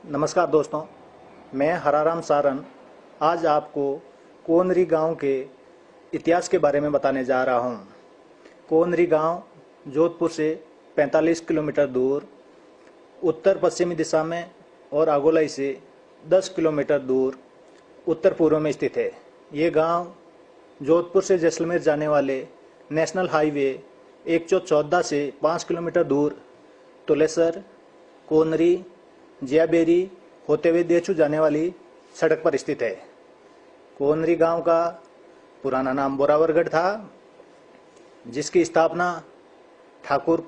नमस्कार दोस्तों, मैं हराराम सारन आज आपको कोनरी गांव के इतिहास के बारे में बताने जा रहा हूं। कोनरी गांव जोधपुर से 45 किलोमीटर दूर उत्तर पश्चिमी दिशा में और आगोलाई से 10 किलोमीटर दूर उत्तर पूर्व में स्थित है। ये गांव जोधपुर से जैसलमेर जाने वाले नेशनल हाईवे 114 से 5 किलोमीटर दूर तुलेसर, कोनरी, जियाबेरी होते हुए देचू जाने वाली सड़क पर स्थित है। कोनरी गांव का पुराना नाम बोरावरगढ़ था, जिसकी स्थापना ठाकुर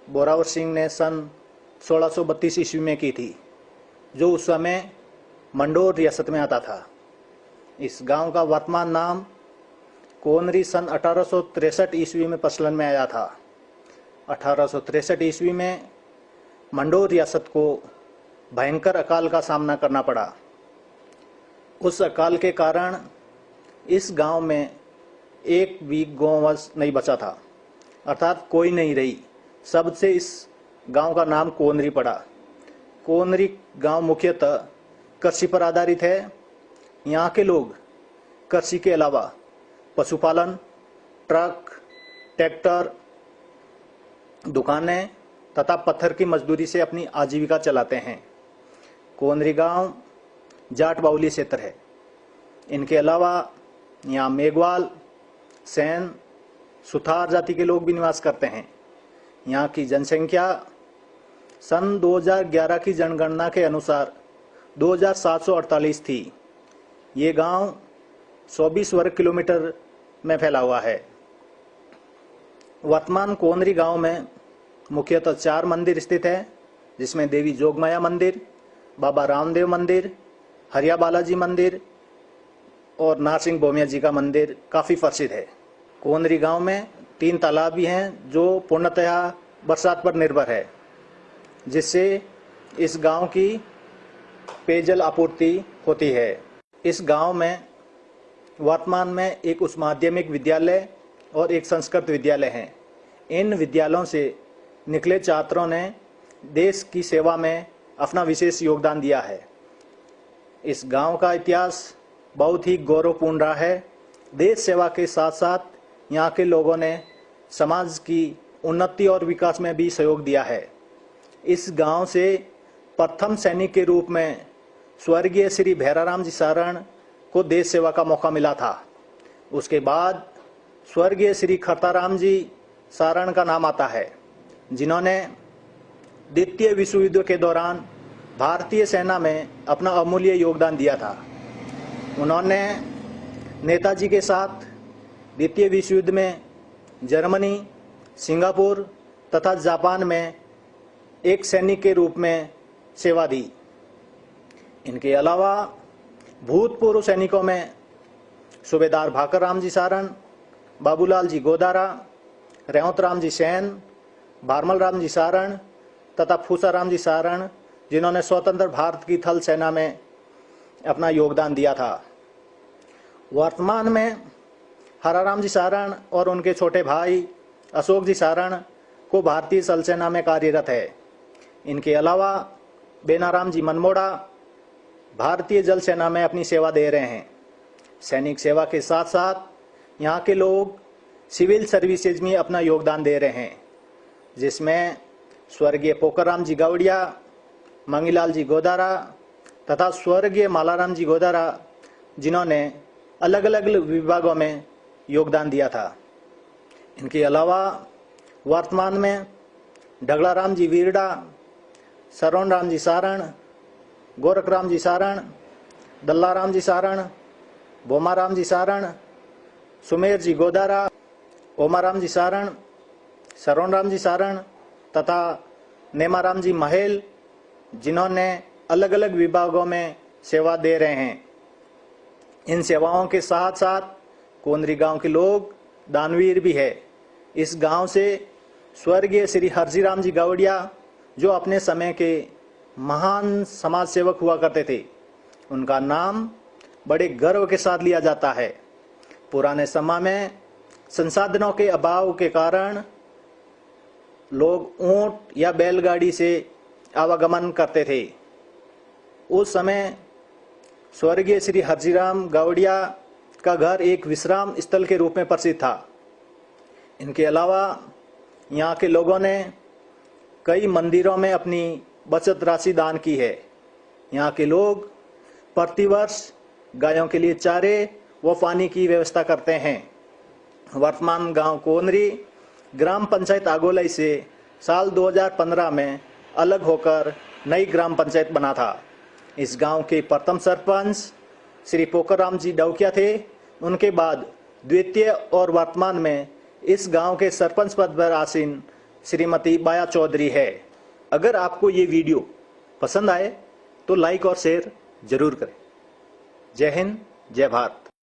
बोरावर सिंह ने सन 1632 ईस्वी में की थी, जो उस समय मंडोर रियासत में आता था। इस गांव का वर्तमान नाम कोनरी सन 1863 ईस्वी में प्रचलन में आया था। 1863 ईस्वी में मंडोर रियासत को भयंकर अकाल का सामना करना पड़ा। उस अकाल के कारण इस गांव में एक भी गौवंश नहीं बचा था, अर्थात कोई नहीं रही। सबसे इस गांव का नाम कोनरी पड़ा। कोनरी गांव मुख्यतः कृषि पर आधारित है। यहाँ के लोग कृषि के अलावा पशुपालन, ट्रक, ट्रैक्टर, दुकानें तथा पत्थर की मजदूरी से अपनी आजीविका चलाते हैं। कोनरी गांव जाट बाहुल्य क्षेत्र है। इनके अलावा यहाँ मेघवाल, सैन, सुथार जाति के लोग भी निवास करते हैं। यहाँ की जनसंख्या सन 2011 की जनगणना के अनुसार 2748 थी। ये गांव 24 वर्ग किलोमीटर में फैला हुआ है। वर्तमान कोनरी गांव में मुख्यतः 4 मंदिर स्थित है, जिसमें देवी जोगमाया मंदिर, बाबा रामदेव मंदिर, हरिया बालाजी मंदिर और नारसिंह भोमिया जी का मंदिर काफ़ी प्रसिद्ध है। कोनरी गांव में 3 तालाब भी हैं, जो पूर्णतया बरसात पर निर्भर है, जिससे इस गांव की पेयजल आपूर्ति होती है। इस गांव में वर्तमान में एक उच्च माध्यमिक विद्यालय और एक संस्कृत विद्यालय है। इन विद्यालयों से निकले छात्रों ने देश की सेवा में अपना विशेष योगदान दिया है। इस गांव का इतिहास बहुत ही गौरवपूर्ण रहा है। देश सेवा के साथ साथ यहाँ के लोगों ने समाज की उन्नति और विकास में भी सहयोग दिया है। इस गांव से प्रथम सैनिक के रूप में स्वर्गीय श्री भैराराम जी सारण को देश सेवा का मौका मिला था। उसके बाद स्वर्गीय श्री खरताराम जी सारण का नाम आता है, जिन्होंने द्वितीय विश्व युद्ध के दौरान भारतीय सेना में अपना अमूल्य योगदान दिया था। उन्होंने नेताजी के साथ द्वितीय विश्व युद्ध में जर्मनी, सिंगापुर तथा जापान में एक सैनिक के रूप में सेवा दी। इनके अलावा भूतपूर्व सैनिकों में सूबेदार भाकर राम जी सारण, बाबूलाल जी गोदारा, रेवत राम जी सैन, भारमल राम जी सारण तथा फूसा राम जी सारण, जिन्होंने स्वतंत्र भारत की थल सेना में अपना योगदान दिया था। वर्तमान में हराराम जी सारण और उनके छोटे भाई अशोक जी सारण को भारतीय थल सेना में कार्यरत है। इनके अलावा बेनाराम जी मनमोड़ा भारतीय जल सेना में अपनी सेवा दे रहे हैं। सैनिक सेवा के साथ साथ यहाँ के लोग सिविल सर्विसेज में अपना योगदान दे रहे हैं, जिसमें स्वर्गीय पोकराम जी गावड़िया, मंगीलाल जी गोदारा तथा स्वर्गीय मालाराम जी गोदारा, जिन्होंने अलग अलग विभागों में योगदान दिया था। इनके अलावा वर्तमान में ढगलाराम जी वीरडा, सरवण राम जी सारण, गोरखराम जी सारण, दल्लाराम जी सारण, भोमाराम जी सारण, सुमेर जी गोदारा, ओमाराम जी सारण, सरवण राम जी सारण तथा नेमाराम जी महल, जिन्होंने अलग अलग विभागों में सेवा दे रहे हैं। इन सेवाओं के साथ साथ कोनरी गांव के लोग दानवीर भी है। इस गांव से स्वर्गीय श्री हरजीराम जी गावड़िया, जो अपने समय के महान समाज सेवक हुआ करते थे, उनका नाम बड़े गर्व के साथ लिया जाता है। पुराने समय में संसाधनों के अभाव के कारण लोग ऊंट या बैलगाड़ी से आवागमन करते थे। उस समय स्वर्गीय श्री हरजीराम गावड़िया का घर एक विश्राम स्थल के रूप में प्रसिद्ध था। इनके अलावा यहाँ के लोगों ने कई मंदिरों में अपनी बचत राशि दान की है। यहाँ के लोग प्रतिवर्ष गायों के लिए चारे व पानी की व्यवस्था करते हैं। वर्तमान गांव कोनरी ग्राम पंचायत आगोलई से साल 2015 में अलग होकर नई ग्राम पंचायत बना था। इस गांव के प्रथम सरपंच श्री पोकराम जी डौकिया थे। उनके बाद द्वितीय और वर्तमान में इस गांव के सरपंच पद पर आसीन श्रीमती बाया चौधरी है। अगर आपको ये वीडियो पसंद आए तो लाइक और शेयर जरूर करें। जय हिंद, जय भारत।